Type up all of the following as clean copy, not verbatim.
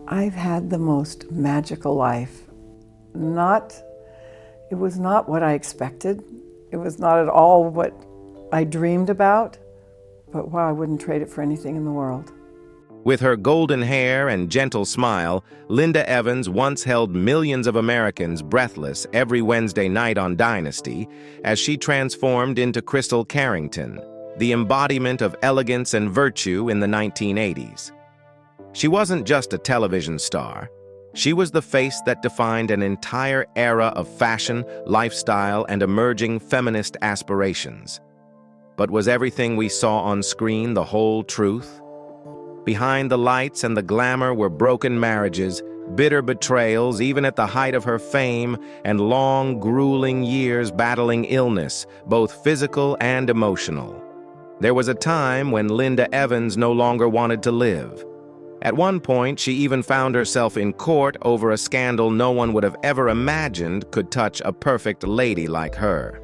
I've had the most magical life. Not, it was not what I expected. It was not at all what I dreamed about, but wow, I wouldn't trade it for anything in the world. With her golden hair and gentle smile, Linda Evans once held millions of Americans breathless every Wednesday night on Dynasty as she transformed into Krystle Carrington, the embodiment of elegance and virtue in the 1980s. She wasn't just a television star. She was the face that defined an entire era of fashion, lifestyle, and emerging feminist aspirations. But was everything we saw on screen the whole truth? Behind the lights and the glamour were broken marriages, bitter betrayals even at the height of her fame, and long, grueling years battling illness, both physical and emotional. There was a time when Linda Evans no longer wanted to live. At one point, she even found herself in court over a scandal no one would have ever imagined could touch a perfect lady like her.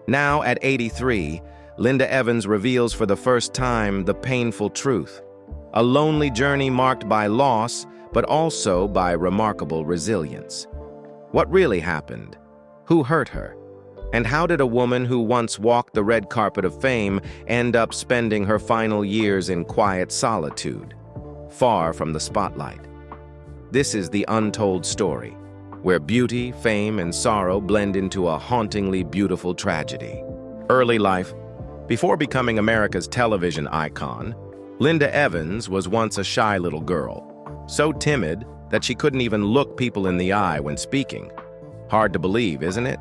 Now, at 83, Linda Evans reveals for the first time the painful truth. A lonely journey marked by loss, but also by remarkable resilience. What really happened? Who hurt her? And how did a woman who once walked the red carpet of fame end up spending her final years in quiet solitude, far from the spotlight? This is the untold story, where beauty, fame, and sorrow blend into a hauntingly beautiful tragedy. Early life. Before becoming America's television icon, Linda Evans was once a shy little girl, so timid that she couldn't even look people in the eye when speaking. Hard to believe, isn't it?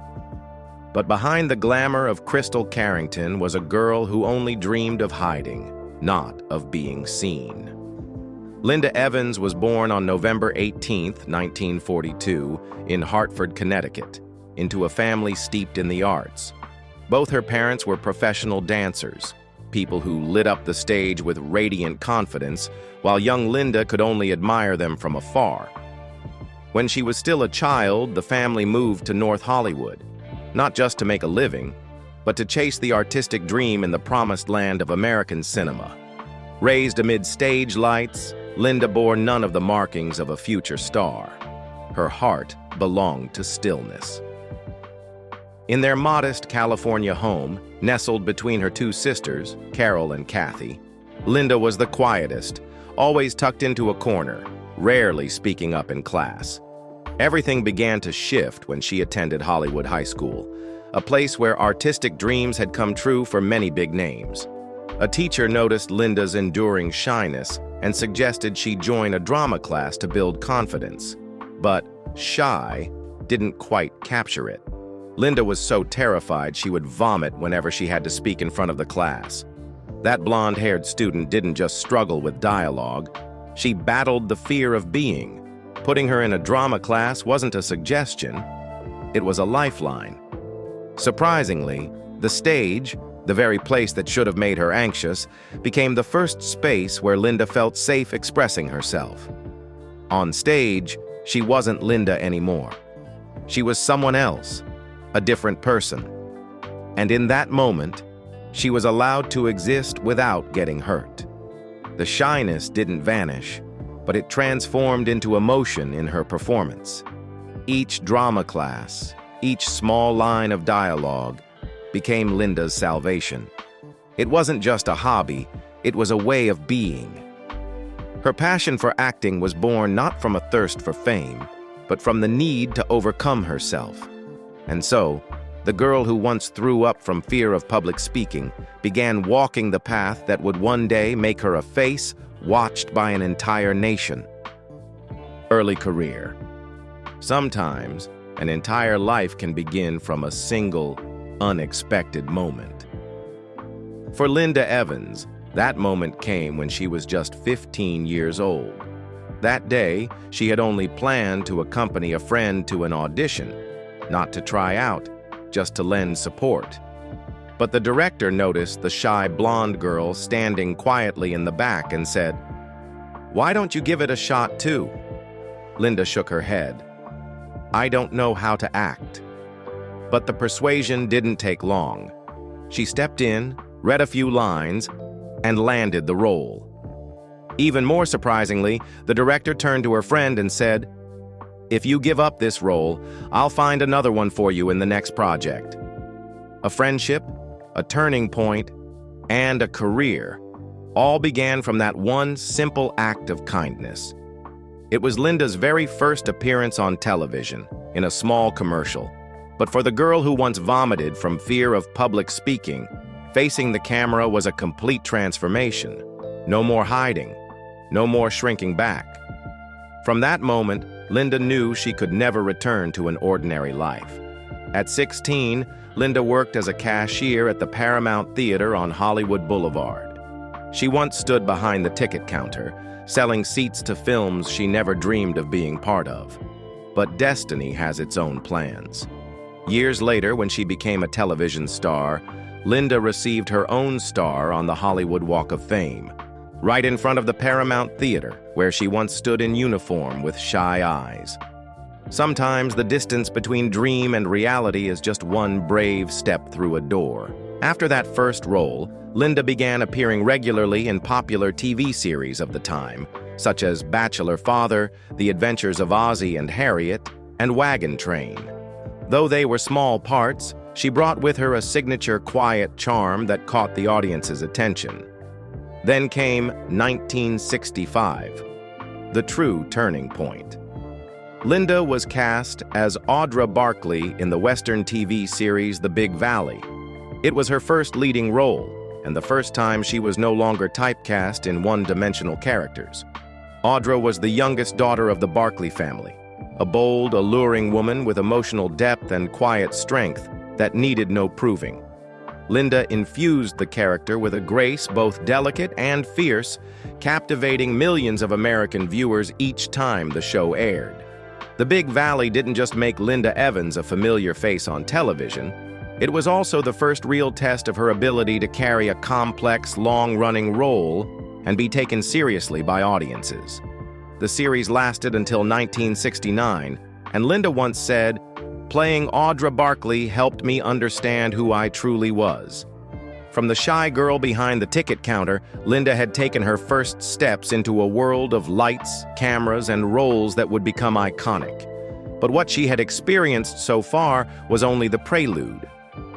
But behind the glamour of Krystle Carrington was a girl who only dreamed of hiding, not of being seen. Linda Evans was born on November 18, 1942, in Hartford, Connecticut, into a family steeped in the arts. Both her parents were professional dancers, people who lit up the stage with radiant confidence, while young Linda could only admire them from afar. When she was still a child, the family moved to North Hollywood, not just to make a living, but to chase the artistic dream in the promised land of American cinema. Raised amid stage lights, Linda bore none of the markings of a future star. Her heart belonged to stillness. In their modest California home, nestled between her two sisters, Carol and Kathy, Linda was the quietest, always tucked into a corner, rarely speaking up in class. Everything began to shift when she attended Hollywood High School, a place where artistic dreams had come true for many big names. A teacher noticed Linda's enduring shyness and suggested she join a drama class to build confidence. But shy didn't quite capture it. Linda was so terrified she would vomit whenever she had to speak in front of the class. That blonde-haired student didn't just struggle with dialogue, she battled the fear of being. Putting her in a drama class wasn't a suggestion, it was a lifeline. Surprisingly, the stage, the very place that should have made her anxious, became the first space where Linda felt safe expressing herself. On stage, she wasn't Linda anymore. She was someone else, a different person. And in that moment, she was allowed to exist without getting hurt. The shyness didn't vanish, but it transformed into emotion in her performance. Each drama class, each small line of dialogue, became Linda's salvation. It wasn't just a hobby, it was a way of being. Her passion for acting was born not from a thirst for fame, but from the need to overcome herself. And so, the girl who once threw up from fear of public speaking began walking the path that would one day make her a face watched by an entire nation. Early career. Sometimes, an entire life can begin from a single, unexpected moment. For Linda Evans, that moment came when she was just 15 years old. That day, she had only planned to accompany a friend to an audition, not to try out, just to lend support. But the director noticed the shy blonde girl standing quietly in the back and said, "Why don't you give it a shot too?" Linda shook her head. "I don't know how to act." But the persuasion didn't take long. She stepped in, read a few lines, and landed the role. Even more surprisingly, the director turned to her friend and said, "If you give up this role, I'll find another one for you in the next project." A friendship, a turning point, and a career all began from that one simple act of kindness. It was Linda's very first appearance on television, in a small commercial. But for the girl who once vomited from fear of public speaking, facing the camera was a complete transformation. No more hiding, no more shrinking back. From that moment, Linda knew she could never return to an ordinary life. At 16, Linda worked as a cashier at the Paramount Theater on Hollywood Boulevard. She once stood behind the ticket counter, selling seats to films she never dreamed of being part of. But destiny has its own plans. Years later, when she became a television star, Linda received her own star on the Hollywood Walk of Fame, right in front of the Paramount Theater, where she once stood in uniform with shy eyes. Sometimes the distance between dream and reality is just one brave step through a door. After that first role, Linda began appearing regularly in popular TV series of the time, such as Bachelor Father, The Adventures of Ozzie and Harriet, and Wagon Train. Though they were small parts, she brought with her a signature quiet charm that caught the audience's attention. Then came 1965, the true turning point. Linda was cast as Audra Barkley in the Western TV series The Big Valley. It was her first leading role, and the first time she was no longer typecast in one-dimensional characters. Audra was the youngest daughter of the Barkley family, a bold, alluring woman with emotional depth and quiet strength that needed no proving. Linda infused the character with a grace both delicate and fierce, captivating millions of American viewers each time the show aired. The Big Valley didn't just make Linda Evans a familiar face on television, it was also the first real test of her ability to carry a complex, long-running role and be taken seriously by audiences. The series lasted until 1969, and Linda once said, "Playing Audra Barkley helped me understand who I truly was." From the shy girl behind the ticket counter, Linda had taken her first steps into a world of lights, cameras, and roles that would become iconic. But what she had experienced so far was only the prelude.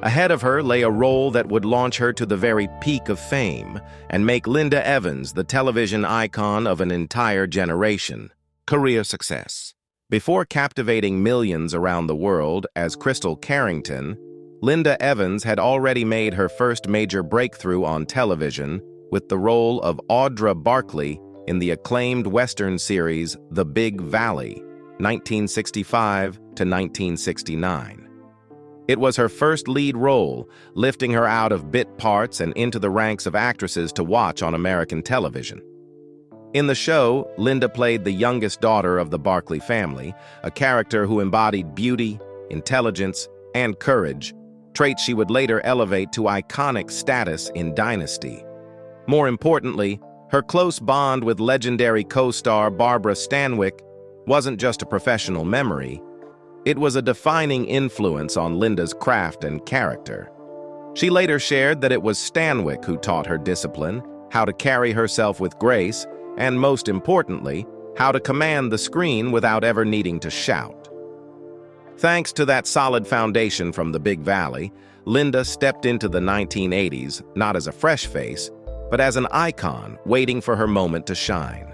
Ahead of her lay a role that would launch her to the very peak of fame and make Linda Evans the television icon of an entire generation. Career success. Before captivating millions around the world as Krystle Carrington, Linda Evans had already made her first major breakthrough on television with the role of Audra Barkley in the acclaimed Western series The Big Valley, 1965 to 1969. It was her first lead role, lifting her out of bit parts and into the ranks of actresses to watch on American television. In the show, Linda played the youngest daughter of the Barkley family, a character who embodied beauty, intelligence, and courage, traits she would later elevate to iconic status in Dynasty. More importantly, her close bond with legendary co-star Barbara Stanwyck wasn't just a professional memory, it was a defining influence on Linda's craft and character. She later shared that it was Stanwyck who taught her discipline, how to carry herself with grace, and most importantly, how to command the screen without ever needing to shout. Thanks to that solid foundation from the Big Valley, Linda stepped into the 1980s not as a fresh face, but as an icon waiting for her moment to shine.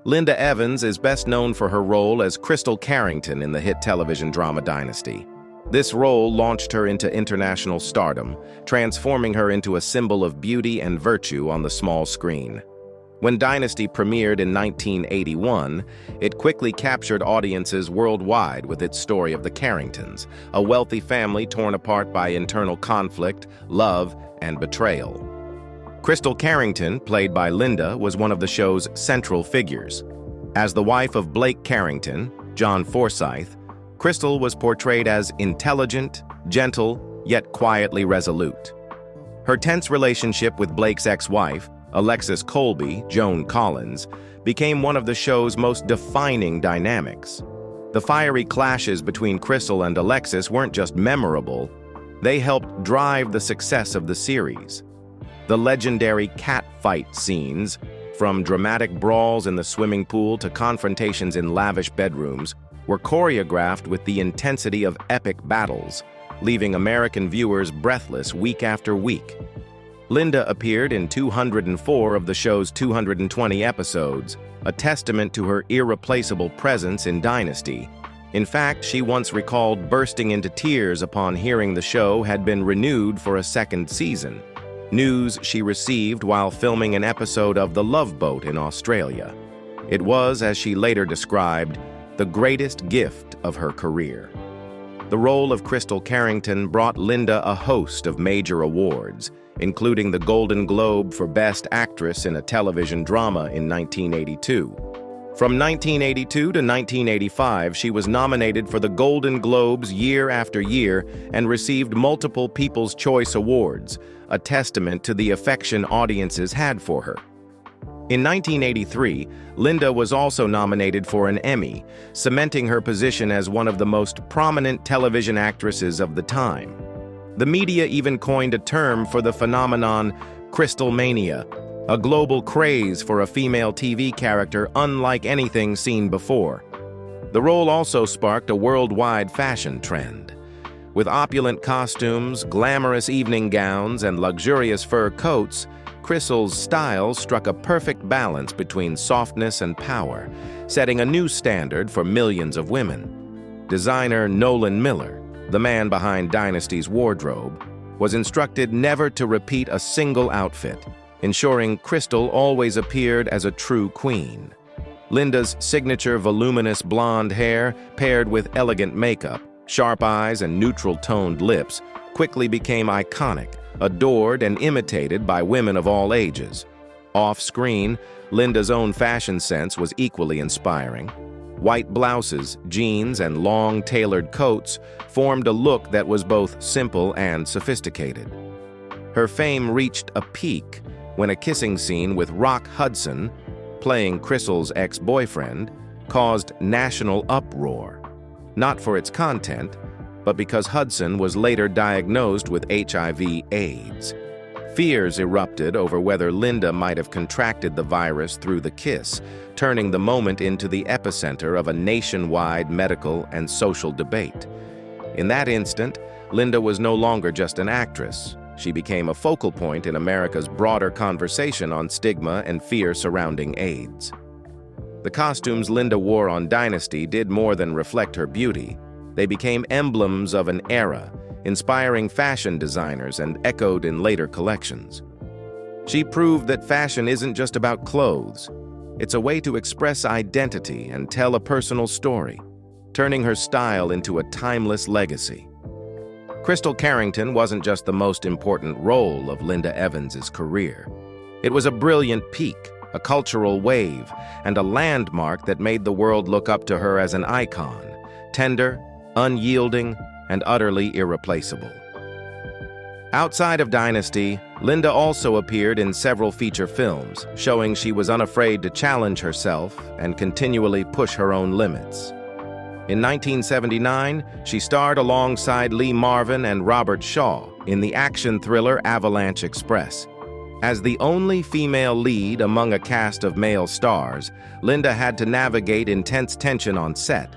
Linda Evans is best known for her role as Krystle Carrington in the hit television drama Dynasty. This role launched her into international stardom, transforming her into a symbol of beauty and virtue on the small screen. When Dynasty premiered in 1981, it quickly captured audiences worldwide with its story of the Carringtons, a wealthy family torn apart by internal conflict, love, and betrayal. Krystle Carrington, played by Linda, was one of the show's central figures. As the wife of Blake Carrington, John Forsythe, Krystle was portrayed as intelligent, gentle, yet quietly resolute. Her tense relationship with Blake's ex-wife, Alexis Colby, Joan Collins, became one of the show's most defining dynamics. The fiery clashes between Krystle and Alexis weren't just memorable, they helped drive the success of the series. The legendary cat fight scenes, From dramatic brawls in the swimming pool to confrontations in lavish bedrooms, were choreographed with the intensity of epic battles, leaving American viewers breathless week after week. Linda appeared in 204 of the show's 220 episodes, a testament to her irreplaceable presence in Dynasty. In fact, she once recalled bursting into tears upon hearing the show had been renewed for a second season, news she received while filming an episode of The Love Boat in Australia. It was, as she later described, the greatest gift of her career. The role of Krystle Carrington brought Linda a host of major awards, including the Golden Globe for Best Actress in a Television Drama in 1982. From 1982 to 1985, she was nominated for the Golden Globes year after year and received multiple People's Choice Awards, a testament to the affection audiences had for her. In 1983, Linda was also nominated for an Emmy, cementing her position as one of the most prominent television actresses of the time. The media even coined a term for the phenomenon, Krystle Mania, a global craze for a female TV character unlike anything seen before. The role also sparked a worldwide fashion trend. With opulent costumes, glamorous evening gowns, and luxurious fur coats, Krystle's style struck a perfect balance between softness and power, setting a new standard for millions of women. Designer Nolan Miller, the man behind Dynasty's wardrobe, was instructed never to repeat a single outfit, ensuring Krystle always appeared as a true queen. Linda's signature voluminous blonde hair, paired with elegant makeup, sharp eyes, and neutral-toned lips, quickly became iconic, adored and imitated by women of all ages. Off-screen, Linda's own fashion sense was equally inspiring. White blouses, jeans, and long, tailored coats formed a look that was both simple and sophisticated. Her fame reached a peak when a kissing scene with Rock Hudson, playing Krystle's ex-boyfriend, caused national uproar, not for its content, but because Hudson was later diagnosed with HIV/AIDS. Fears erupted over whether Linda might have contracted the virus through the kiss, turning the moment into the epicenter of a nationwide medical and social debate. In that instant, Linda was no longer just an actress. She became a focal point in America's broader conversation on stigma and fear surrounding AIDS. The costumes Linda wore on Dynasty did more than reflect her beauty. They became emblems of an era, inspiring fashion designers and echoed in later collections. She proved that fashion isn't just about clothes. It's a way to express identity and tell a personal story, turning her style into a timeless legacy. Krystle Carrington wasn't just the most important role of Linda Evans's career. It was a brilliant peak, a cultural wave, and a landmark that made the world look up to her as an icon, tender, unyielding, and utterly irreplaceable. Outside of Dynasty, Linda also appeared in several feature films, showing she was unafraid to challenge herself and continually push her own limits. In 1979, she starred alongside Lee Marvin and Robert Shaw in the action thriller Avalanche Express. As the only female lead among a cast of male stars, Linda had to navigate intense tension on set,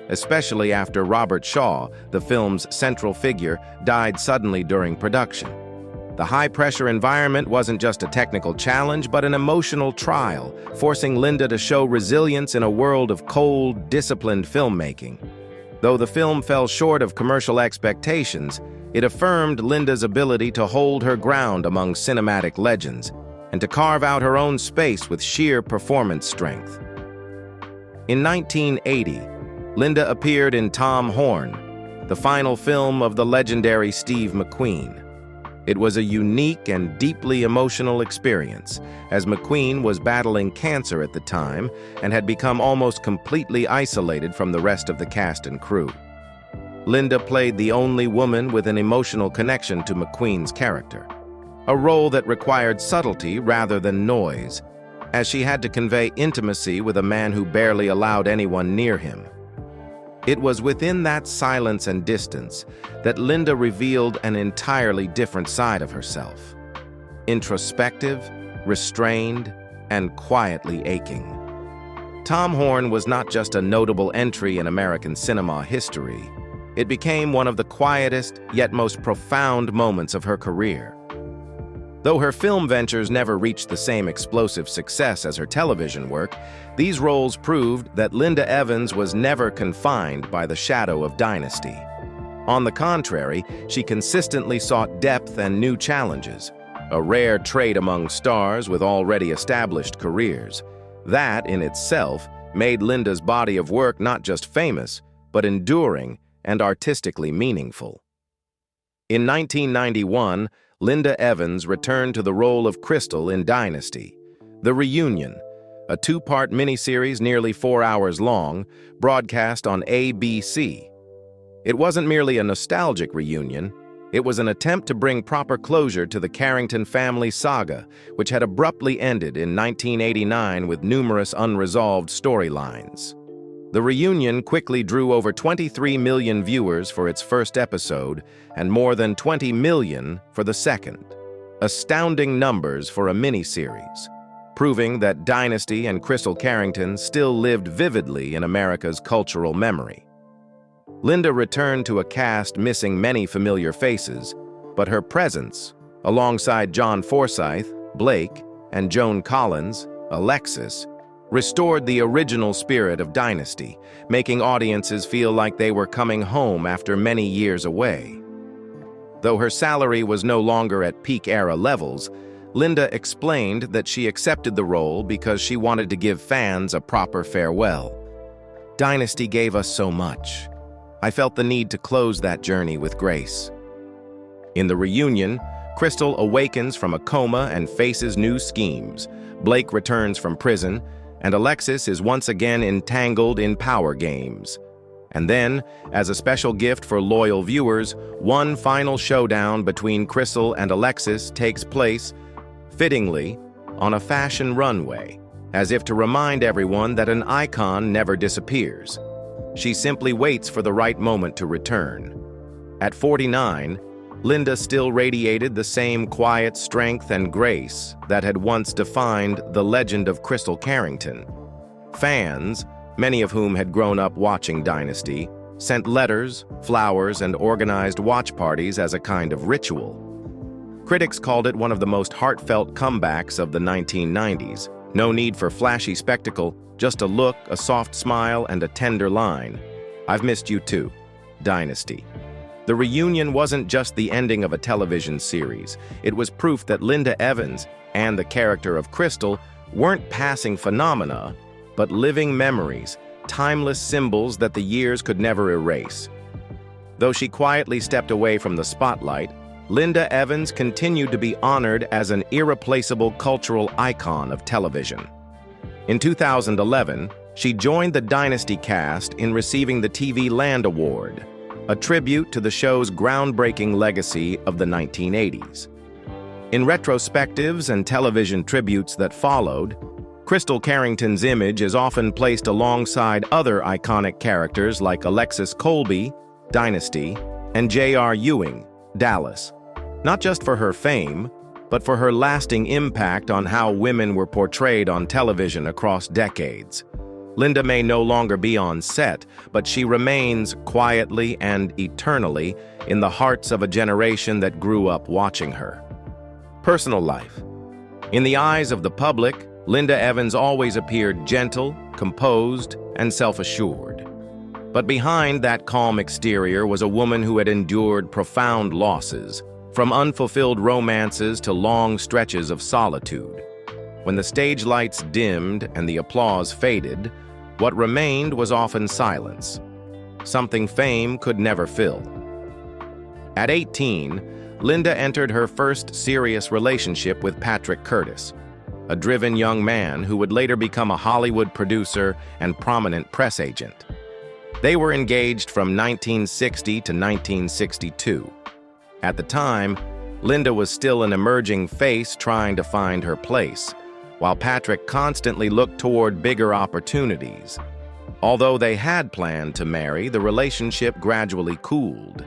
especially after Robert Shaw, the film's central figure, died suddenly during production. The high-pressure environment wasn't just a technical challenge, but an emotional trial, forcing Linda to show resilience in a world of cold, disciplined filmmaking. Though the film fell short of commercial expectations, it affirmed Linda's ability to hold her ground among cinematic legends and to carve out her own space with sheer performance strength. In 1980, Linda appeared in Tom Horn, the final film of the legendary Steve McQueen. It was a unique and deeply emotional experience, as McQueen was battling cancer at the time and had become almost completely isolated from the rest of the cast and crew. Linda played the only woman with an emotional connection to McQueen's character, a role that required subtlety rather than noise, as she had to convey intimacy with a man who barely allowed anyone near him. It was within that silence and distance that Linda revealed an entirely different side of herself. Introspective, restrained, and quietly aching. Tom Horn was not just a notable entry in American cinema history. It became one of the quietest yet most profound moments of her career. Though her film ventures never reached the same explosive success as her television work, these roles proved that Linda Evans was never confined by the shadow of Dynasty. On the contrary, she consistently sought depth and new challenges, a rare trait among stars with already established careers. That, in itself, made Linda's body of work not just famous, but enduring and artistically meaningful. In 1991, Linda Evans returned to the role of Krystle in Dynasty. The Reunion, a two-part miniseries nearly 4 hours long, broadcast on ABC. It wasn't merely a nostalgic reunion, it was an attempt to bring proper closure to the Carrington family saga, which had abruptly ended in 1989 with numerous unresolved storylines. The Reunion quickly drew over 23 million viewers for its first episode and more than 20 million for the second. Astounding numbers for a miniseries, proving that Dynasty and Krystle Carrington still lived vividly in America's cultural memory. Linda returned to a cast missing many familiar faces, but her presence, alongside John Forsythe, Blake, and Joan Collins, Alexis, restored the original spirit of Dynasty, making audiences feel like they were coming home after many years away. Though her salary was no longer at peak-era levels, Linda explained that she accepted the role because she wanted to give fans a proper farewell. Dynasty gave us so much. I felt the need to close that journey with grace. In the Reunion, Krystle awakens from a coma and faces new schemes. Blake returns from prison, and Alexis is once again entangled in power games. And then, as a special gift for loyal viewers, one final showdown between Krystle and Alexis takes place, fittingly, on a fashion runway, as if to remind everyone that an icon never disappears. She simply waits for the right moment to return. At 49, Linda still radiated the same quiet strength and grace that had once defined the legend of Krystle Carrington. Fans, many of whom had grown up watching Dynasty, sent letters, flowers, and organized watch parties as a kind of ritual. Critics called it one of the most heartfelt comebacks of the 1990s. No need for flashy spectacle, just a look, a soft smile, and a tender line. "I've missed you too." Dynasty. The Reunion wasn't just the ending of a television series. It was proof that Linda Evans and the character of Krystle weren't passing phenomena, but living memories, timeless symbols that the years could never erase. Though she quietly stepped away from the spotlight, Linda Evans continued to be honored as an irreplaceable cultural icon of television. In 2011, she joined the Dynasty cast in receiving the TV Land Award, a tribute to the show's groundbreaking legacy of the 1980s. In retrospectives and television tributes that followed, Krystle Carrington's image is often placed alongside other iconic characters like Alexis Colby, Dynasty, and J.R. Ewing, Dallas, not just for her fame, but for her lasting impact on how women were portrayed on television across decades. Linda may no longer be on set, but she remains quietly and eternally in the hearts of a generation that grew up watching her. Personal life. In the eyes of the public, Linda Evans always appeared gentle, composed, and self-assured. But behind that calm exterior was a woman who had endured profound losses, from unfulfilled romances to long stretches of solitude. When the stage lights dimmed and the applause faded, what remained was often silence, something fame could never fill. At 18, Linda entered her first serious relationship with Patrick Curtis, a driven young man who would later become a Hollywood producer and prominent press agent. They were engaged from 1960 to 1962. At the time, Linda was still an emerging face trying to find her place, while Patrick constantly looked toward bigger opportunities. Although they had planned to marry, the relationship gradually cooled.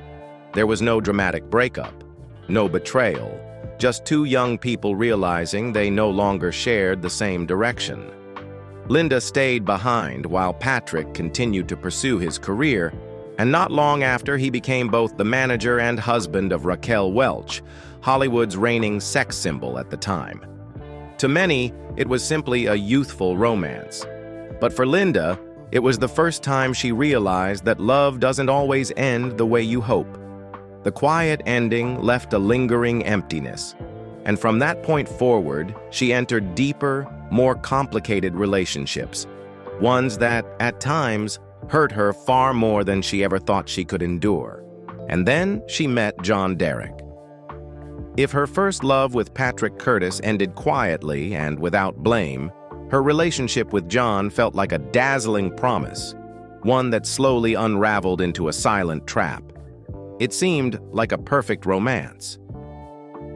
There was no dramatic breakup, no betrayal, just two young people realizing they no longer shared the same direction. Linda stayed behind while Patrick continued to pursue his career, and not long after he became both the manager and husband of Raquel Welch, Hollywood's reigning sex symbol at the time. To many, it was simply a youthful romance. But for Linda, it was the first time she realized that love doesn't always end the way you hope. The quiet ending left a lingering emptiness, and from that point forward, she entered deeper, more complicated relationships, ones that, at times, hurt her far more than she ever thought she could endure. And then she met John Derek. If her first love with Patrick Curtis ended quietly and without blame, her relationship with John felt like a dazzling promise, one that slowly unraveled into a silent trap. It seemed like a perfect romance.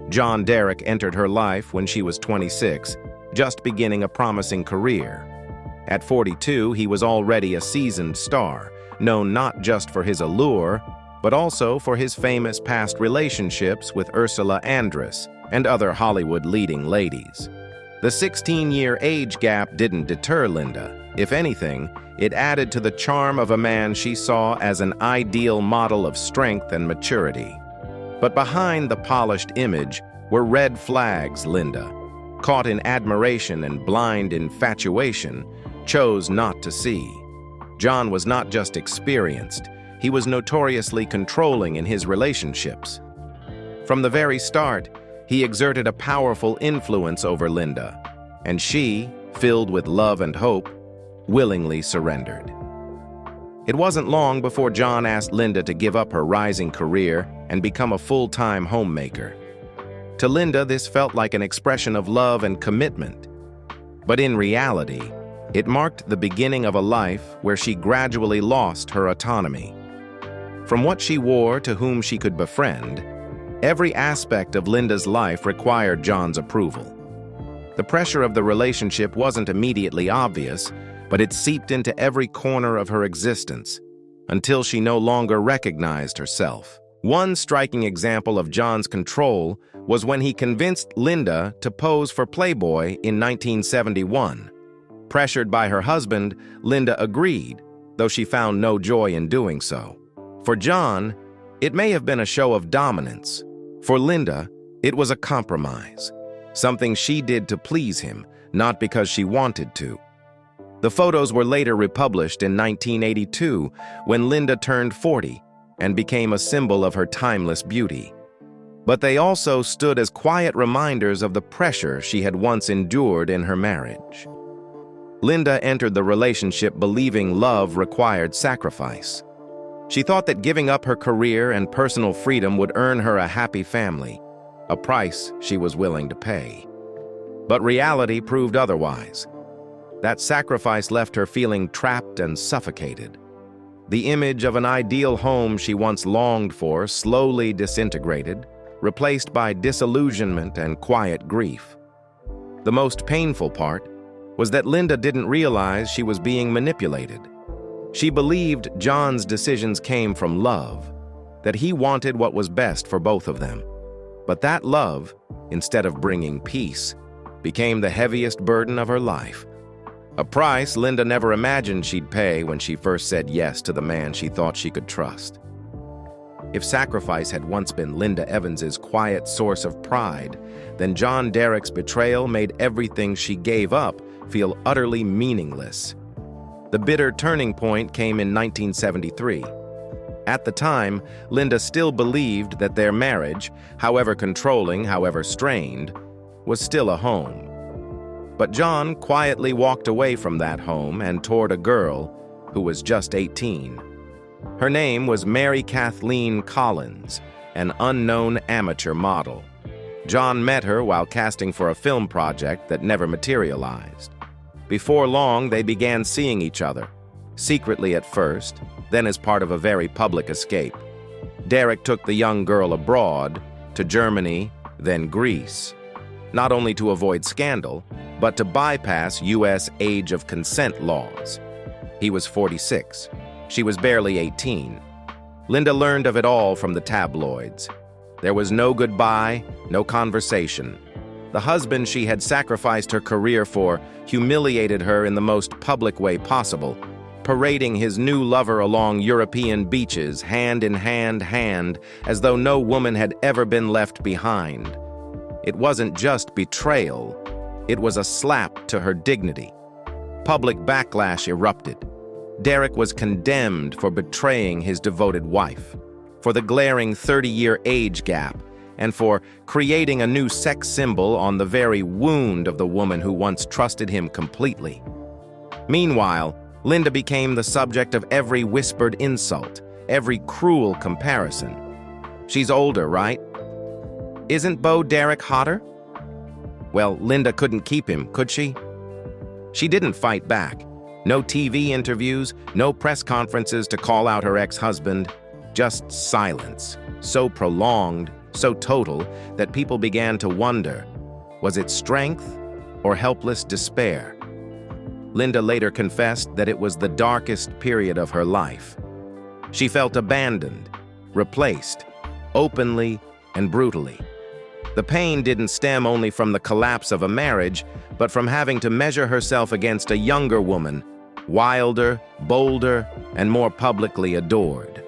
John Derek entered her life when she was 26, just beginning a promising career. At 42, he was already a seasoned star, known not just for his allure, but also for his famous past relationships with Ursula Andress and other Hollywood leading ladies. The 16-year age gap didn't deter Linda. If anything, it added to the charm of a man she saw as an ideal model of strength and maturity. But behind the polished image were red flags Linda, caught in admiration and blind infatuation, chose not to see. John was not just experienced, he was notoriously controlling in his relationships. From the very start, he exerted a powerful influence over Linda, and she, filled with love and hope, willingly surrendered. It wasn't long before John asked Linda to give up her rising career and become a full-time homemaker. To Linda, this felt like an expression of love and commitment. But in reality, it marked the beginning of a life where she gradually lost her autonomy. From what she wore to whom she could befriend, every aspect of Linda's life required John's approval. The pressure of the relationship wasn't immediately obvious, but it seeped into every corner of her existence, until she no longer recognized herself. One striking example of John's control was when he convinced Linda to pose for Playboy in 1971. Pressured by her husband, Linda agreed, though she found no joy in doing so. For John, it may have been a show of dominance. For Linda, it was a compromise, something she did to please him, not because she wanted to. The photos were later republished in 1982 when Linda turned 40 and became a symbol of her timeless beauty. But they also stood as quiet reminders of the pressure she had once endured in her marriage. Linda entered the relationship believing love required sacrifice. She thought that giving up her career and personal freedom would earn her a happy family, a price she was willing to pay. But reality proved otherwise. That sacrifice left her feeling trapped and suffocated. The image of an ideal home she once longed for slowly disintegrated, replaced by disillusionment and quiet grief. The most painful part was that Linda didn't realize she was being manipulated. She believed John's decisions came from love, that he wanted what was best for both of them. But that love, instead of bringing peace, became the heaviest burden of her life. A price Linda never imagined she'd pay when she first said yes to the man she thought she could trust. If sacrifice had once been Linda Evans's quiet source of pride, then John Derek's betrayal made everything she gave up feel utterly meaningless. The bitter turning point came in 1973. At the time, Linda still believed that their marriage, however controlling, however strained, was still a home. But John quietly walked away from that home and toward a girl who was just 18. Her name was Mary Kathleen Collins, an unknown amateur model. John met her while casting for a film project that never materialized. Before long, they began seeing each other, secretly at first, then as part of a very public escape. Derek took the young girl abroad, to Germany, then Greece, not only to avoid scandal, but to bypass U.S. age of consent laws. He was 46. She was barely 18. Linda learned of it all from the tabloids. There was no goodbye, no conversation. The husband she had sacrificed her career for humiliated her in the most public way possible, parading his new lover along European beaches, hand in hand, as though no woman had ever been left behind. It wasn't just betrayal, it was a slap to her dignity. Public backlash erupted. Derek was condemned for betraying his devoted wife, for the glaring 30-year age gap, and for creating a new sex symbol on the very wound of the woman who once trusted him completely. Meanwhile, Linda became the subject of every whispered insult, every cruel comparison. She's older, right? Isn't Bo Derek hotter? Well, Linda couldn't keep him, could she? She didn't fight back. No TV interviews, no press conferences to call out her ex-husband. Just silence, so prolonged, so total, that people began to wonder, was it strength or helpless despair? Linda later confessed that it was the darkest period of her life. She felt abandoned, replaced, openly and brutally. The pain didn't stem only from the collapse of a marriage, but from having to measure herself against a younger woman, wilder, bolder, and more publicly adored.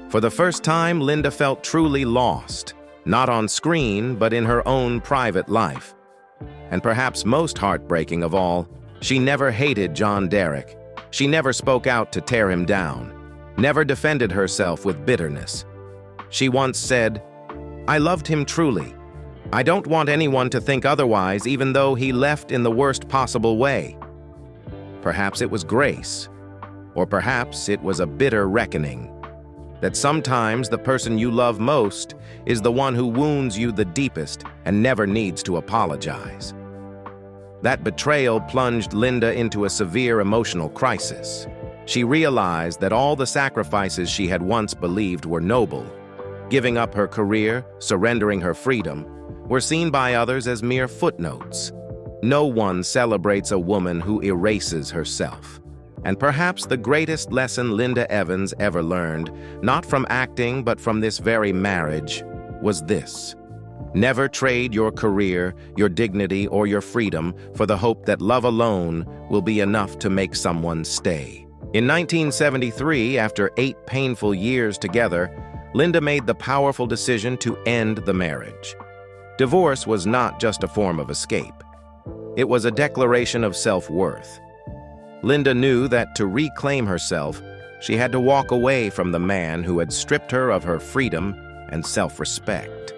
For the first time, Linda felt truly lost, not on screen, but in her own private life. And perhaps most heartbreaking of all, she never hated John Derek. She never spoke out to tear him down, never defended herself with bitterness. She once said, "I loved him truly. I don't want anyone to think otherwise, even though he left in the worst possible way." Perhaps it was grace, or perhaps it was a bitter reckoning, that sometimes the person you love most is the one who wounds you the deepest and never needs to apologize. That betrayal plunged Linda into a severe emotional crisis. She realized that all the sacrifices she had once believed were noble, giving up her career, surrendering her freedom, were seen by others as mere footnotes. No one celebrates a woman who erases herself. And perhaps the greatest lesson Linda Evans ever learned, not from acting but from this very marriage, was this: never trade your career, your dignity, or your freedom for the hope that love alone will be enough to make someone stay. In 1973, after 8 painful years together, Linda made the powerful decision to end the marriage. Divorce was not just a form of escape. It was a declaration of self-worth. Linda knew that to reclaim herself, she had to walk away from the man who had stripped her of her freedom and self-respect.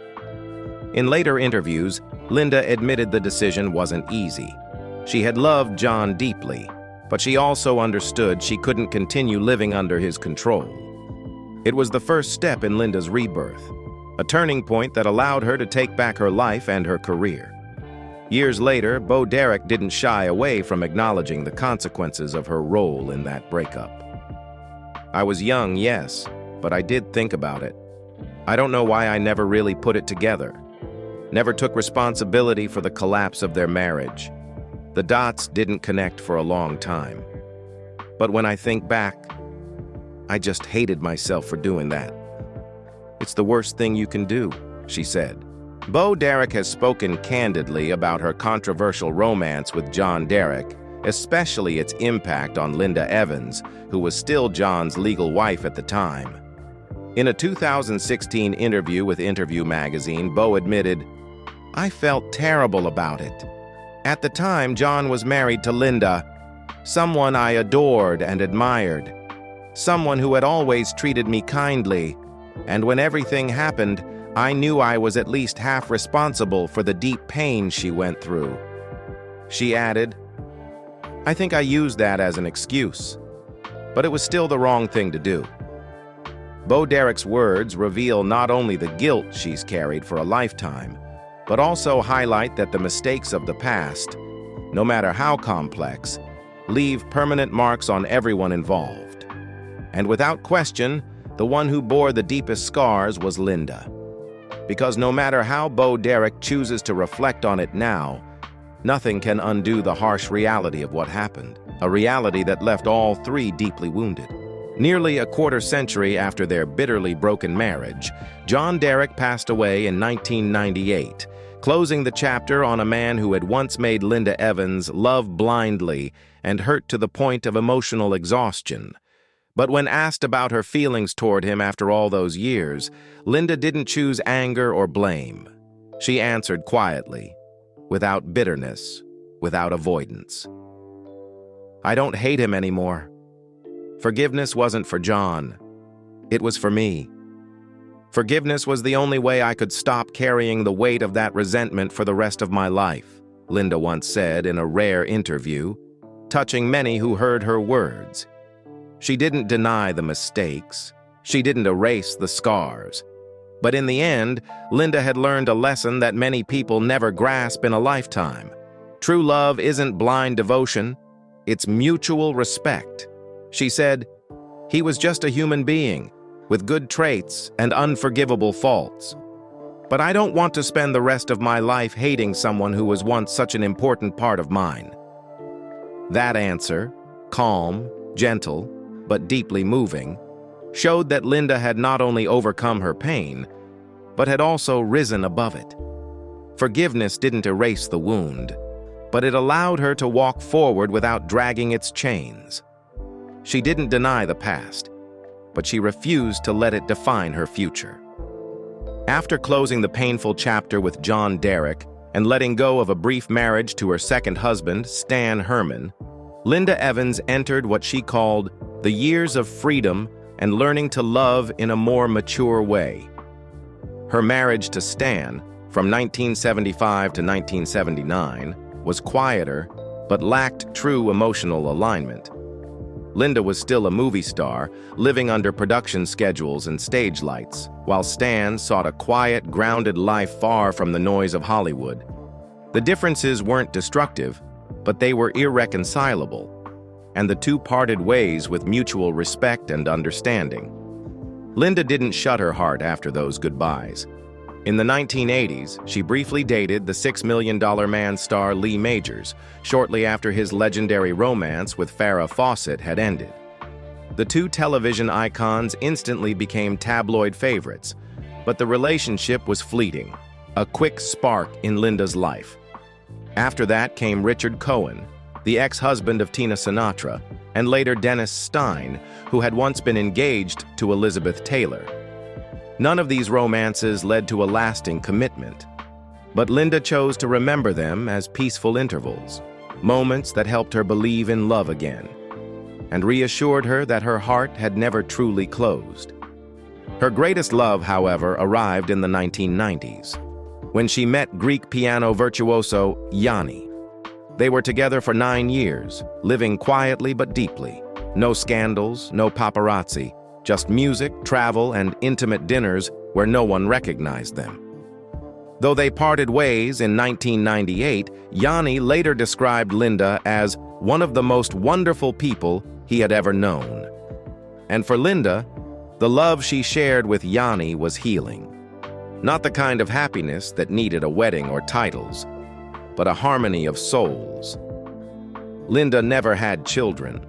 In later interviews, Linda admitted the decision wasn't easy. She had loved John deeply, but she also understood she couldn't continue living under his control. It was the first step in Linda's rebirth, a turning point that allowed her to take back her life and her career. Years later, Bo Derek didn't shy away from acknowledging the consequences of her role in that breakup. "I was young, yes, but I did think about it. I don't know why I never really put it together. Never took responsibility for the collapse of their marriage. The dots didn't connect for a long time. But when I think back, I just hated myself for doing that. It's the worst thing you can do," she said. Bo Derek has spoken candidly about her controversial romance with John Derek, especially its impact on Linda Evans, who was still John's legal wife at the time. In a 2016 interview with Interview magazine, Bo admitted, "I felt terrible about it. At the time, John was married to Linda, someone I adored and admired, someone who had always treated me kindly, and when everything happened, I knew I was at least half responsible for the deep pain she went through." She added, "I think I used that as an excuse, but it was still the wrong thing to do." Bo Derek's words reveal not only the guilt she's carried for a lifetime, but also highlight that the mistakes of the past, no matter how complex, leave permanent marks on everyone involved. And without question, the one who bore the deepest scars was Linda. Because no matter how Bo Derek chooses to reflect on it now, nothing can undo the harsh reality of what happened, a reality that left all 3 deeply wounded. Nearly a quarter century after their bitterly broken marriage, John Derek passed away in 1998, closing the chapter on a man who had once made Linda Evans love blindly and hurt to the point of emotional exhaustion. But when asked about her feelings toward him after all those years, Linda didn't choose anger or blame. She answered quietly, without bitterness, without avoidance. "I don't hate him anymore. Forgiveness wasn't for John. It was for me. Forgiveness was the only way I could stop carrying the weight of that resentment for the rest of my life," Linda once said in a rare interview, touching many who heard her words. She didn't deny the mistakes. She didn't erase the scars. But in the end, Linda had learned a lesson that many people never grasp in a lifetime. True love isn't blind devotion, it's mutual respect. She said, "He was just a human being, with good traits and unforgivable faults. But I don't want to spend the rest of my life hating someone who was once such an important part of mine." That answer, calm, gentle, but deeply moving, showed that Linda had not only overcome her pain, but had also risen above it. Forgiveness didn't erase the wound, but it allowed her to walk forward without dragging its chains. She didn't deny the past, but she refused to let it define her future. After closing the painful chapter with John Derek and letting go of a brief marriage to her second husband, Stan Herman, Linda Evans entered what she called the years of freedom and learning to love in a more mature way. Her marriage to Stan, from 1975 to 1979, was quieter but lacked true emotional alignment. Linda was still a movie star, living under production schedules and stage lights, while Stan sought a quiet, grounded life far from the noise of Hollywood. The differences weren't destructive, but they were irreconcilable, and the two parted ways with mutual respect and understanding. Linda didn't shut her heart after those goodbyes. In the 1980s, she briefly dated the $6 Million Man star Lee Majors, shortly after his legendary romance with Farrah Fawcett had ended. The two television icons instantly became tabloid favorites, but the relationship was fleeting, a quick spark in Linda's life. After that came Richard Cohen, the ex-husband of Tina Sinatra, and later Dennis Stein, who had once been engaged to Elizabeth Taylor. None of these romances led to a lasting commitment, but Linda chose to remember them as peaceful intervals, moments that helped her believe in love again, and reassured her that her heart had never truly closed. Her greatest love, however, arrived in the 1990s, when she met Greek piano virtuoso Yanni. They were together for 9 years, living quietly but deeply. No scandals, no paparazzi, just music, travel, and intimate dinners where no one recognized them. Though they parted ways in 1998, Yanni later described Linda as one of the most wonderful people he had ever known. And for Linda, the love she shared with Yanni was healing. Not the kind of happiness that needed a wedding or titles, but a harmony of souls. Linda never had children,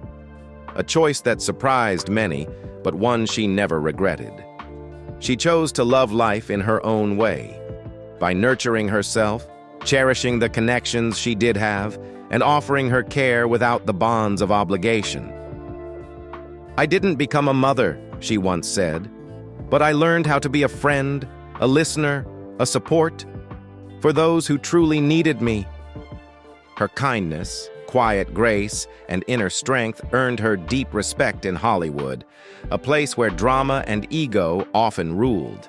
a choice that surprised many, but one she never regretted. She chose to love life in her own way, by nurturing herself, cherishing the connections she did have, and offering her care without the bonds of obligation. "I didn't become a mother," she once said, "but I learned how to be a friend, a listener, a support, for those who truly needed me." Her kindness, quiet grace, and inner strength earned her deep respect in Hollywood, a place where drama and ego often ruled.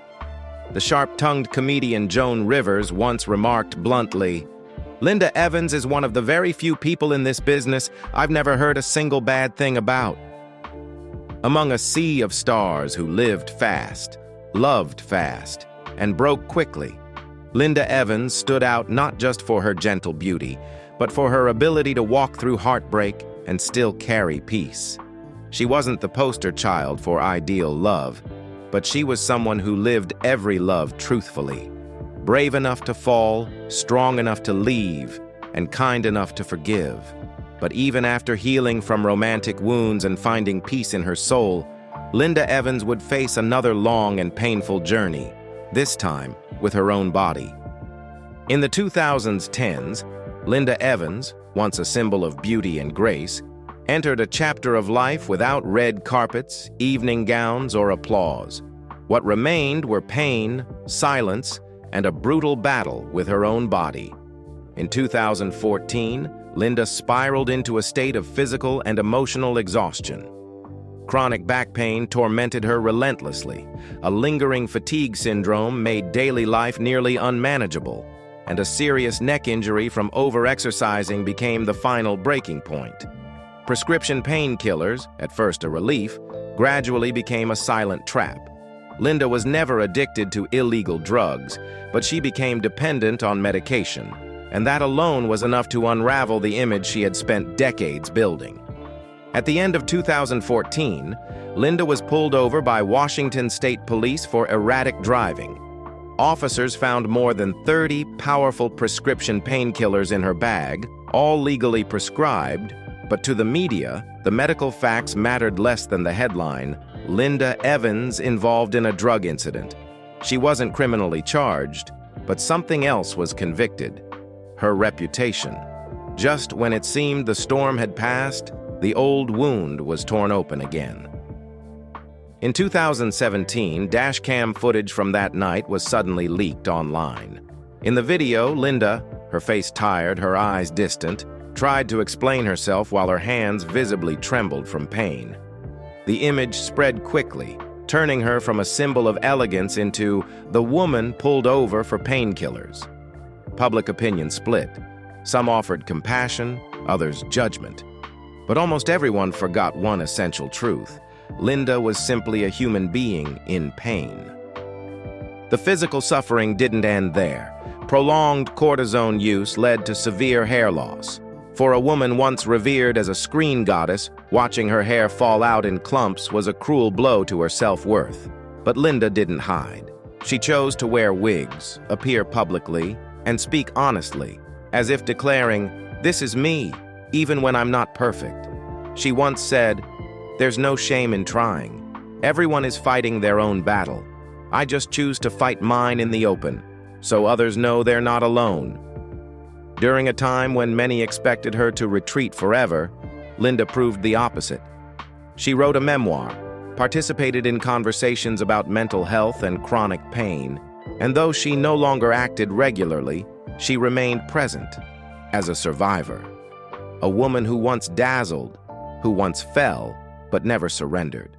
The sharp-tongued comedian Joan Rivers once remarked bluntly, "Linda Evans is one of the very few people in this business I've never heard a single bad thing about." Among a sea of stars who lived fast, loved fast, and broke quickly, Linda Evans stood out not just for her gentle beauty, but for her ability to walk through heartbreak and still carry peace. She wasn't the poster child for ideal love, but she was someone who lived every love truthfully, brave enough to fall, strong enough to leave, and kind enough to forgive. But even after healing from romantic wounds and finding peace in her soul, Linda Evans would face another long and painful journey, this time with her own body. In the 2010s, Linda Evans, once a symbol of beauty and grace, entered a chapter of life without red carpets, evening gowns, or applause. What remained were pain, silence, and a brutal battle with her own body. In 2014, Linda spiraled into a state of physical and emotional exhaustion. Chronic back pain tormented her relentlessly. A lingering fatigue syndrome made daily life nearly unmanageable, and a serious neck injury from overexercising became the final breaking point. Prescription painkillers, at first a relief, gradually became a silent trap. Linda was never addicted to illegal drugs, but she became dependent on medication, and that alone was enough to unravel the image she had spent decades building. At the end of 2014, Linda was pulled over by Washington State Police for erratic driving. Officers found more than 30 powerful prescription painkillers in her bag, all legally prescribed, but to the media, the medical facts mattered less than the headline, "Linda Evans involved in a drug incident." She wasn't criminally charged, but something else was convicted: her reputation. Just when it seemed the storm had passed, the old wound was torn open again. In 2017, dashcam footage from that night was suddenly leaked online. In the video, Linda, her face tired, her eyes distant, tried to explain herself while her hands visibly trembled from pain. The image spread quickly, turning her from a symbol of elegance into the woman pulled over for painkillers. Public opinion split. Some offered compassion, others judgment. But almost everyone forgot one essential truth: Linda was simply a human being in pain. The physical suffering didn't end there. Prolonged cortisone use led to severe hair loss. For a woman once revered as a screen goddess, watching her hair fall out in clumps was a cruel blow to her self-worth. But Linda didn't hide. She chose to wear wigs, appear publicly, and speak honestly, as if declaring, "This is me, even when I'm not perfect." She once said, "There's no shame in trying. Everyone is fighting their own battle. I just choose to fight mine in the open, so others know they're not alone." During a time when many expected her to retreat forever, Linda proved the opposite. She wrote a memoir, participated in conversations about mental health and chronic pain, and though she no longer acted regularly, she remained present as a survivor. A woman who once dazzled, who once fell, but never surrendered.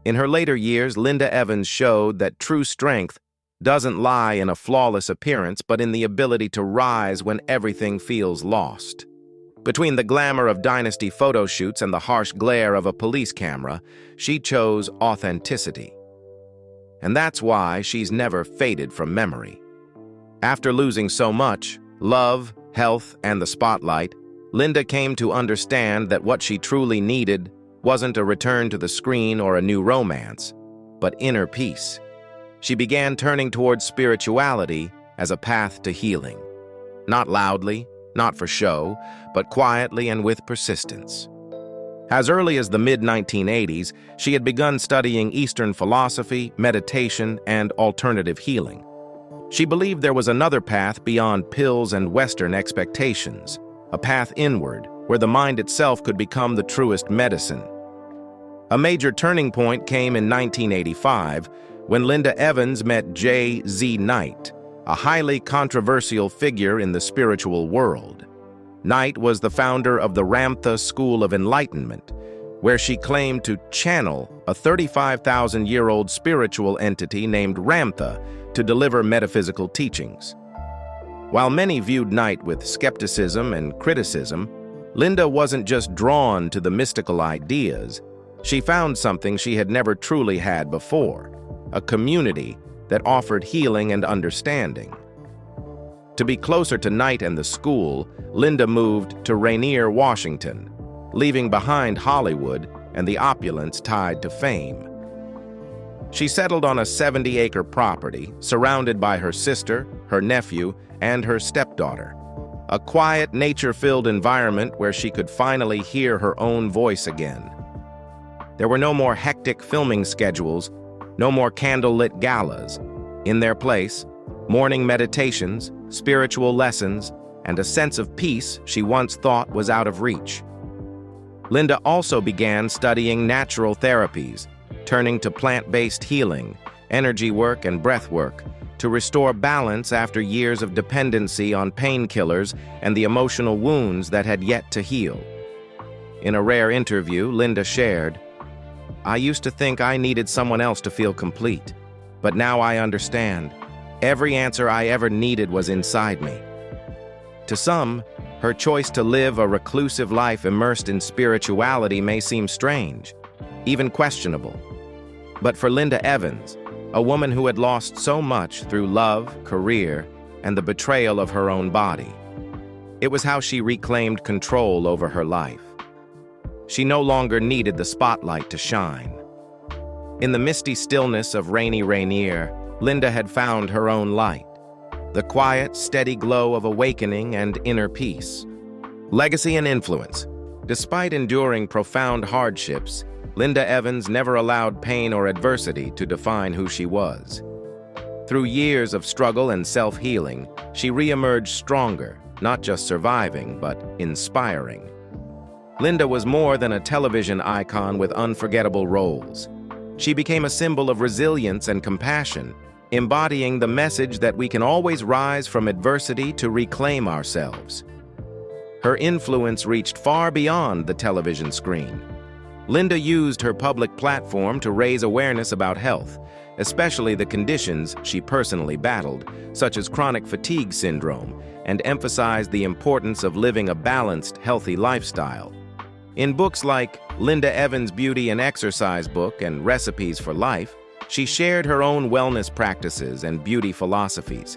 In her later years, Linda Evans showed that true strength doesn't lie in a flawless appearance, but in the ability to rise when everything feels lost. Between the glamour of Dynasty photo shoots and the harsh glare of a police camera, she chose authenticity. And that's why she's never faded from memory. After losing so much, love, health, and the spotlight, Linda came to understand that what she truly needed wasn't a return to the screen or a new romance, but inner peace. She began turning towards spirituality as a path to healing. Not loudly, not for show, but quietly and with persistence. As early as the mid-1980s, she had begun studying Eastern philosophy, meditation, and alternative healing. She believed there was another path beyond pills and Western expectations, a path inward, where the mind itself could become the truest medicine. A major turning point came in 1985, when Linda Evans met J.Z. Knight, a highly controversial figure in the spiritual world. Knight was the founder of the Ramtha School of Enlightenment, where she claimed to channel a 35,000-year-old spiritual entity named Ramtha to deliver metaphysical teachings. While many viewed Knight with skepticism and criticism, Linda wasn't just drawn to the mystical ideas. She found something she had never truly had before: a community that offered healing and understanding. To be closer to Knight and the school, Linda moved to Rainier, Washington, leaving behind Hollywood and the opulence tied to fame. She settled on a 70-acre property, surrounded by her sister, her nephew, and her stepdaughter. A quiet, nature-filled environment where she could finally hear her own voice again. There were no more hectic filming schedules, no more candlelit galas. In their place, morning meditations, spiritual lessons, and a sense of peace she once thought was out of reach. Linda also began studying natural therapies, turning to plant-based healing, energy work, and breath work to restore balance after years of dependency on painkillers and the emotional wounds that had yet to heal. In a rare interview, Linda shared, "I used to think I needed someone else to feel complete, but now I understand. Every answer I ever needed was inside me." To some, her choice to live a reclusive life immersed in spirituality may seem strange, even questionable. But for Linda Evans, a woman who had lost so much through love, career, and the betrayal of her own body, it was how she reclaimed control over her life. She no longer needed the spotlight to shine. In the misty stillness of rainy Rainier, Linda had found her own light, the quiet, steady glow of awakening and inner peace. Legacy and influence. Despite enduring profound hardships, Linda Evans never allowed pain or adversity to define who she was. Through years of struggle and self-healing, she re-emerged stronger, not just surviving, but inspiring. Linda was more than a television icon with unforgettable roles. She became a symbol of resilience and compassion, embodying the message that we can always rise from adversity to reclaim ourselves. Her influence reached far beyond the television screen. Linda used her public platform to raise awareness about health, especially the conditions she personally battled, such as chronic fatigue syndrome, and emphasized the importance of living a balanced, healthy lifestyle. In books like Linda Evans' Beauty and Exercise Book and Recipes for Life, she shared her own wellness practices and beauty philosophies.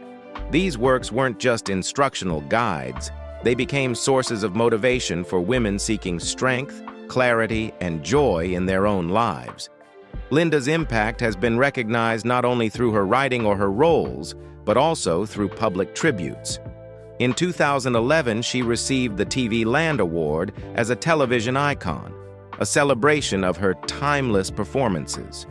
These works weren't just instructional guides, they became sources of motivation for women seeking strength, clarity, and joy in their own lives. Linda's impact has been recognized not only through her writing or her roles, but also through public tributes. In 2011, she received the TV Land Award as a television icon, a celebration of her timeless performances.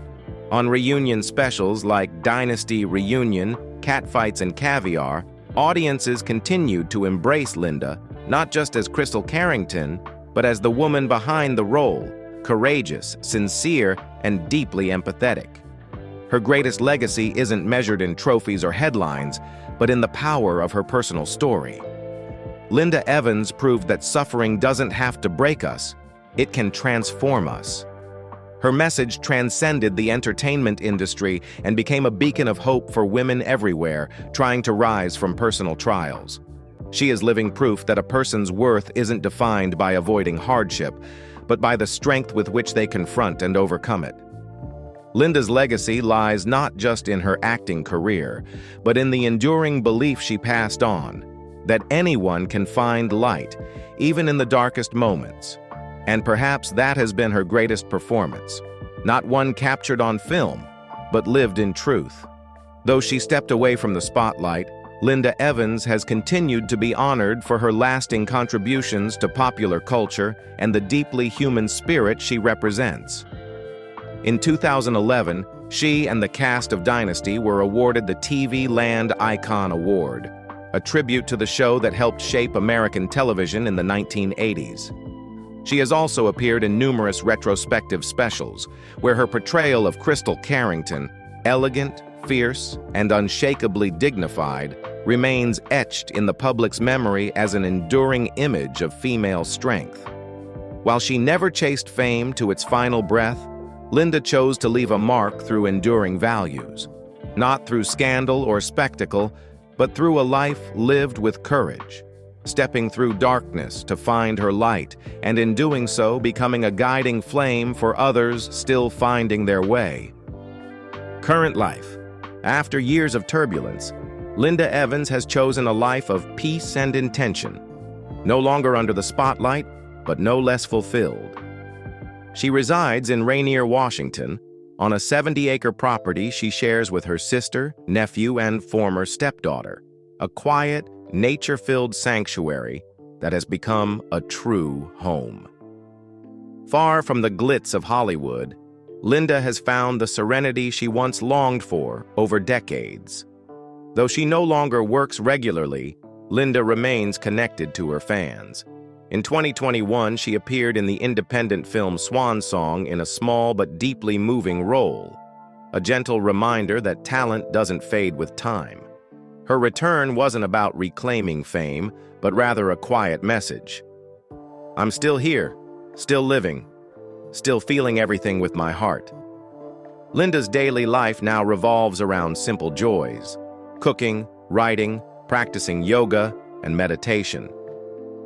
On reunion specials like Dynasty Reunion, Catfights and Caviar, audiences continued to embrace Linda, not just as Krystle Carrington, but as the woman behind the role, courageous, sincere, and deeply empathetic. Her greatest legacy isn't measured in trophies or headlines, but in the power of her personal story. Linda Evans proved that suffering doesn't have to break us, it can transform us. Her message transcended the entertainment industry and became a beacon of hope for women everywhere trying to rise from personal trials. She is living proof that a person's worth isn't defined by avoiding hardship, but by the strength with which they confront and overcome it. Linda's legacy lies not just in her acting career, but in the enduring belief she passed on, that anyone can find light, even in the darkest moments. And perhaps that has been her greatest performance, not one captured on film, but lived in truth. Though she stepped away from the spotlight, Linda Evans has continued to be honored for her lasting contributions to popular culture and the deeply human spirit she represents. In 2011, she and the cast of Dynasty were awarded the TV Land Icon Award, a tribute to the show that helped shape American television in the 1980s. She has also appeared in numerous retrospective specials, where her portrayal of Krystle Carrington, elegant, fierce, and unshakably dignified, remains etched in the public's memory as an enduring image of female strength. While she never chased fame to its final breath, Linda chose to leave a mark through enduring values, not through scandal or spectacle, but through a life lived with courage, stepping through darkness to find her light, and in doing so becoming a guiding flame for others still finding their way. Current life. After years of turbulence, Linda Evans has chosen a life of peace and intention, no longer under the spotlight, but no less fulfilled. She resides in Rainier, Washington, on a 70-acre property she shares with her sister, nephew, and former stepdaughter, a quiet, nature-filled sanctuary that has become a true home. Far from the glitz of Hollywood, Linda has found the serenity she once longed for over decades. Though she no longer works regularly, Linda remains connected to her fans. In 2021, she appeared in the independent film Swan Song in a small but deeply moving role, a gentle reminder that talent doesn't fade with time. Her return wasn't about reclaiming fame, but rather a quiet message. I'm still here, still living, still feeling everything with my heart. Linda's daily life now revolves around simple joys: cooking, writing, practicing yoga, and meditation.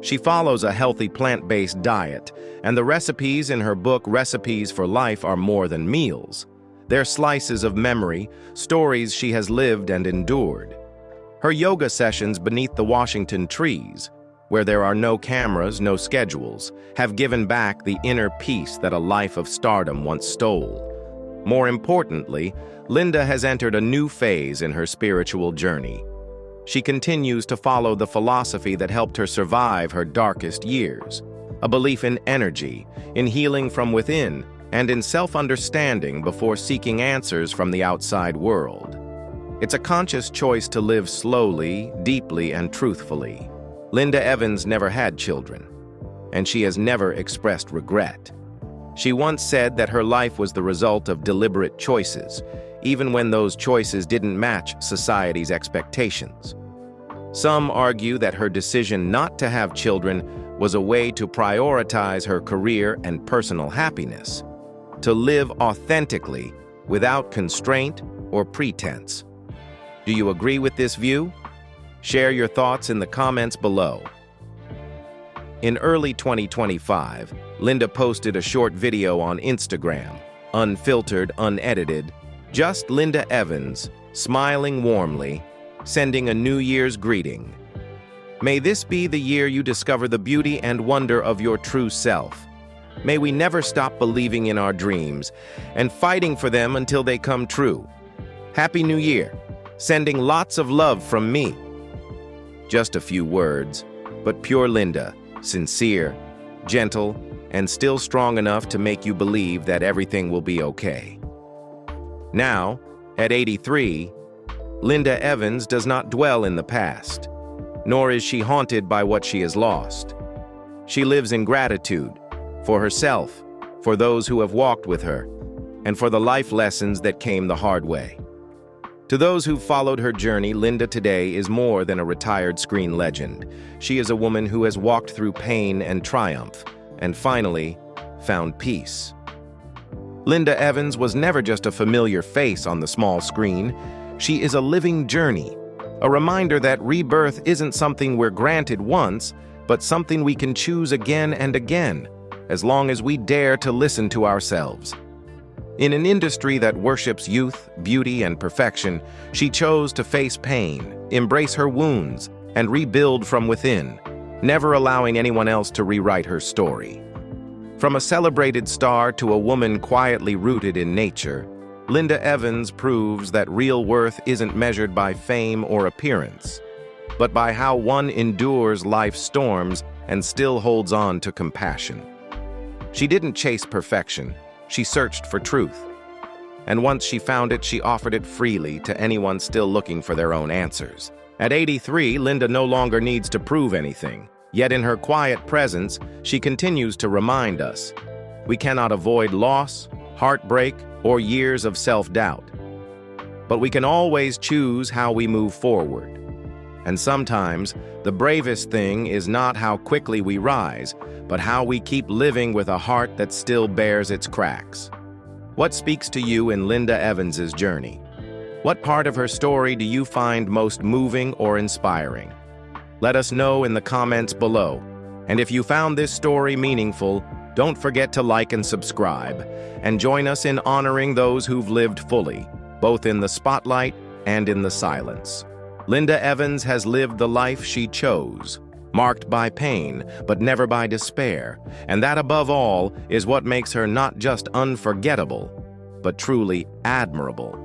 She follows a healthy plant-based diet, and the recipes in her book Recipes for Life are more than meals. They're slices of memory, stories she has lived and endured. Her yoga sessions beneath the Washington trees, where there are no cameras, no schedules, have given back the inner peace that a life of stardom once stole. More importantly, Linda has entered a new phase in her spiritual journey. She continues to follow the philosophy that helped her survive her darkest years, a belief in energy, in healing from within, and in self-understanding before seeking answers from the outside world. It's a conscious choice to live slowly, deeply, and truthfully. Linda Evans never had children, and she has never expressed regret. She once said that her life was the result of deliberate choices, even when those choices didn't match society's expectations. Some argue that her decision not to have children was a way to prioritize her career and personal happiness, to live authentically without constraint or pretense. Do you agree with this view? Share your thoughts in the comments below. In early 2025, Linda posted a short video on Instagram, unfiltered, unedited, just Linda Evans, smiling warmly, sending a New Year's greeting. May this be the year you discover the beauty and wonder of your true self. May we never stop believing in our dreams and fighting for them until they come true. Happy New Year, sending lots of love from me. Just a few words, but pure Linda, sincere, gentle, and still strong enough to make you believe that everything will be okay. Now, at 83, Linda Evans does not dwell in the past, nor is she haunted by what she has lost. She lives in gratitude for herself, for those who have walked with her, and for the life lessons that came the hard way. To those who've followed her journey, Linda today is more than a retired screen legend. She is a woman who has walked through pain and triumph, and finally, found peace. Linda Evans was never just a familiar face on the small screen. She is a living journey, a reminder that rebirth isn't something we're granted once, but something we can choose again and again, as long as we dare to listen to ourselves. In an industry that worships youth, beauty, and perfection, she chose to face pain, embrace her wounds, and rebuild from within, never allowing anyone else to rewrite her story. From a celebrated star to a woman quietly rooted in nature, Linda Evans proves that real worth isn't measured by fame or appearance, but by how one endures life's storms and still holds on to compassion. She didn't chase perfection. She searched for truth. And once she found it, she offered it freely to anyone still looking for their own answers. At 83, Linda no longer needs to prove anything. Yet in her quiet presence, she continues to remind us we cannot avoid loss, heartbreak, or years of self-doubt. But we can always choose how we move forward. And sometimes, the bravest thing is not how quickly we rise, but how we keep living with a heart that still bears its cracks. What speaks to you in Linda Evans's journey? What part of her story do you find most moving or inspiring? Let us know in the comments below. And if you found this story meaningful, don't forget to like and subscribe, and join us in honoring those who've lived fully, both in the spotlight and in the silence. Linda Evans has lived the life she chose, marked by pain, but never by despair, and that above all is what makes her not just unforgettable, but truly admirable.